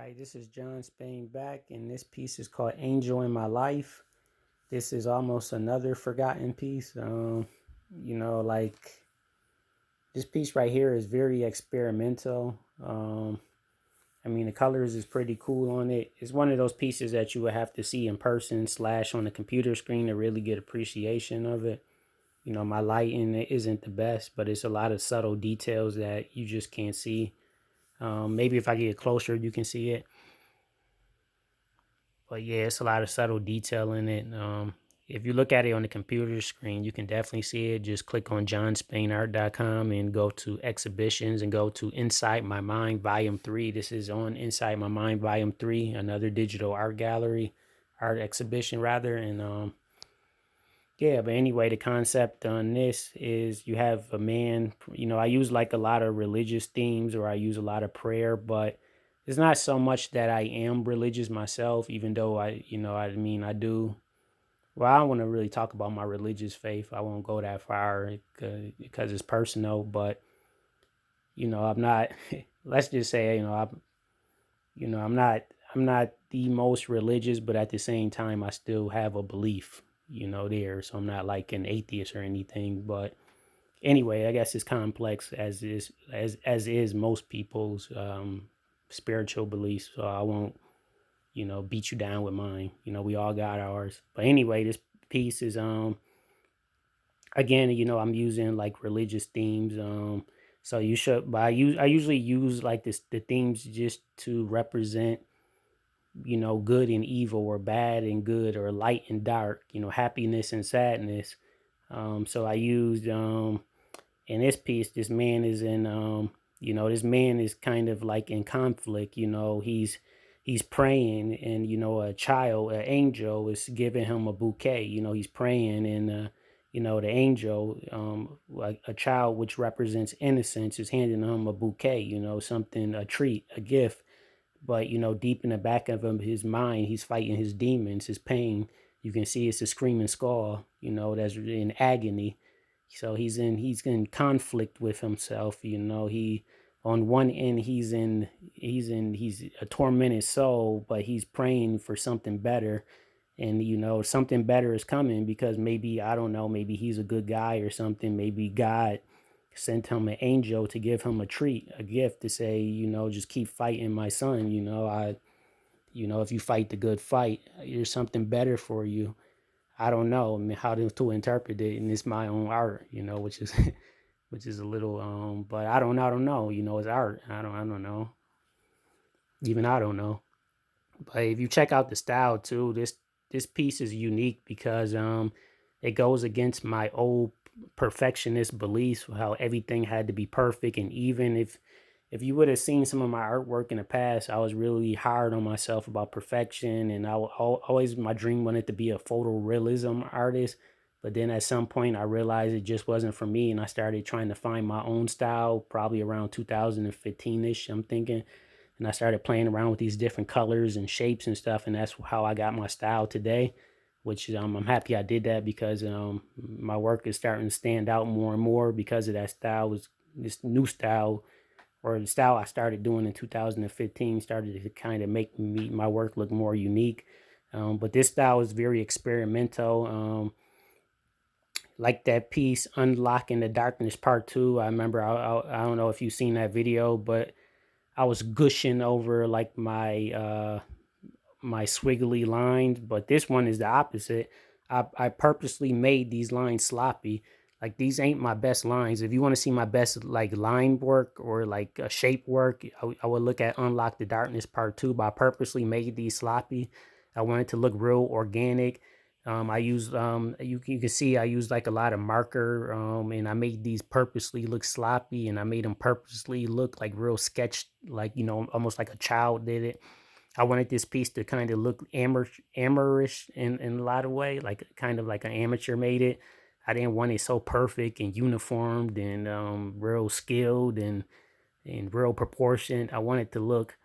Hi, this is John Spain back, and this piece is called Angel in My Life. This is almost another forgotten piece. Like this piece right here is very experimental. The colors is pretty cool on it. It's one of those pieces that you would have to see in person / on the computer screen to really get appreciation of it. My lighting isn't the best, but it's a lot of subtle details that you just can't see. Maybe if I get closer, you can see it. But yeah, it's a lot of subtle detail in it. If you look at it on the computer screen, you can definitely see it. Just click on johnspainart.com and go to exhibitions and go to Inside My Mind Volume 3. This is on Inside My Mind Volume 3, another digital art exhibition rather. But anyway, the concept on this is you have a man, I use like a lot of religious themes or I use a lot of prayer, but it's not so much that I am religious myself, even though I do. Well, I don't want to really talk about my religious faith. I won't go that far because it's personal, but, I'm not, let's just say, I'm not the most religious, but at the same time, I still have a belief, there. So I'm not like an atheist or anything. But anyway, I guess it's complex as is most people's spiritual beliefs. So I won't, beat you down with mine. We all got ours. But anyway, this piece is again, I'm using like religious themes. So you should, but I usually use like the themes just to represent good and evil or bad and good or light and dark, happiness and sadness. So I used in this piece, this man is in this man is kind of like in conflict, he's praying and a child, an angel is giving him a bouquet, he's praying and the angel, like a child which represents innocence is handing him a bouquet, something, a treat, a gift, but deep in the back of his mind, he's fighting his demons, his pain. You can see it's a screaming skull, that's in agony. So he's in conflict with himself. He on one end he's a tormented soul, but he's praying for something better, and something better is coming because maybe, I don't know, maybe he's a good guy or something. Maybe God sent him an angel to give him a treat, a gift to say, just keep fighting, my son. If you fight the good fight, there's something better for you. I don't know, how to interpret it, and it's my own art, which is which is a little but I don't know, it's art. I don't know. Even I don't know. But if you check out the style too, this piece is unique because it goes against my old perfectionist beliefs, how everything had to be perfect. And even if you would have seen some of my artwork in the past, I was really hard on myself about perfection, and always my dream wanted to be a photorealism artist. But then at some point, I realized it just wasn't for me, and I started trying to find my own style, probably around 2015 ish. I'm thinking, and I started playing around with these different colors and shapes and stuff, and that's how I got my style today. Which I'm happy I did that because my work is starting to stand out more and more because of that style. Was this new style, or the style I started doing in 2015, started to kind of make my work look more unique. But this style is very experimental. Like that piece, Unlocking the Darkness Part 2. I remember, I don't know if you've seen that video, but I was gushing over like my swiggly lines, but this one is the opposite. I purposely made these lines sloppy. Like, these ain't my best lines. If you want to see my best like line work or like shape work, I would look at Unlock the Darkness Part 2. But I purposely made these sloppy. I wanted to look real organic. I used you can see I used like a lot of marker, and I made these purposely look sloppy, and I made them purposely look like real sketched, like, almost like a child did it. I wanted this piece to kind of look amateurish in a lot of way, like kind of like an amateur made it. I didn't want it so perfect and uniformed and real skilled and real proportioned. I wanted to look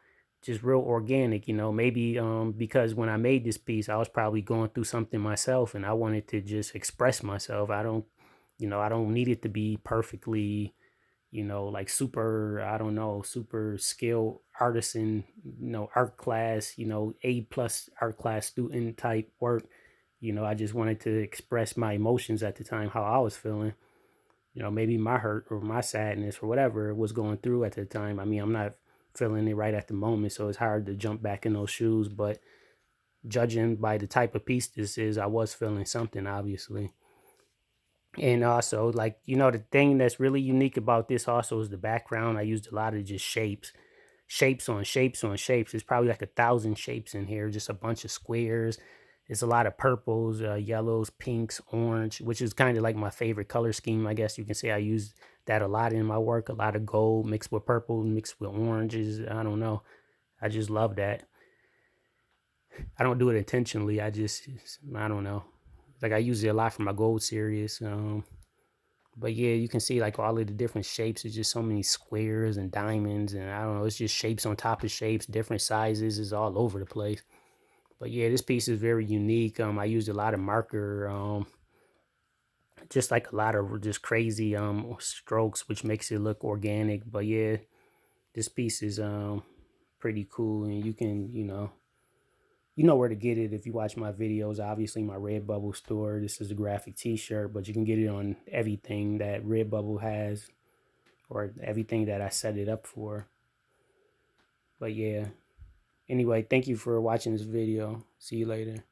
just real organic, maybe because when I made this piece, I was probably going through something myself and I wanted to just express myself. I don't need it to be perfectly, you know, like super, I don't know, super skilled artisan, you know, art class, you know, A+ art class student type work. You know, I just wanted to express my emotions at the time, how I was feeling. You know, maybe my hurt or my sadness or whatever was going through at the time. I mean, I'm not feeling it right at the moment, so it's hard to jump back in those shoes. But judging by the type of piece this is, I was feeling something, obviously. And also, like, you know, the thing that's really unique about this also is the background. I used a lot of just shapes, shapes on shapes on shapes. There's probably like 1,000 shapes in here, just a bunch of squares. There's a lot of purples, yellows, pinks, orange, which is kind of like my favorite color scheme. I guess you can say I use that a lot in my work. A lot of gold mixed with purple, mixed with oranges. I don't know. I just love that. I don't do it intentionally. I don't know. Like I use it a lot for my gold series. But yeah, you can see like all of the different shapes. It's just so many squares and diamonds, and I don't know. It's just shapes on top of shapes, different sizes. Is all over the place. But yeah, this piece is very unique. I used a lot of marker, just like a lot of just crazy strokes, which makes it look organic. But yeah, this piece is pretty cool, and you know where to get it if you watch my videos. Obviously, my Redbubble store. This is a graphic T-shirt, but you can get it on everything that Redbubble has, or everything that I set it up for. But yeah, anyway, thank you for watching this video. See you later.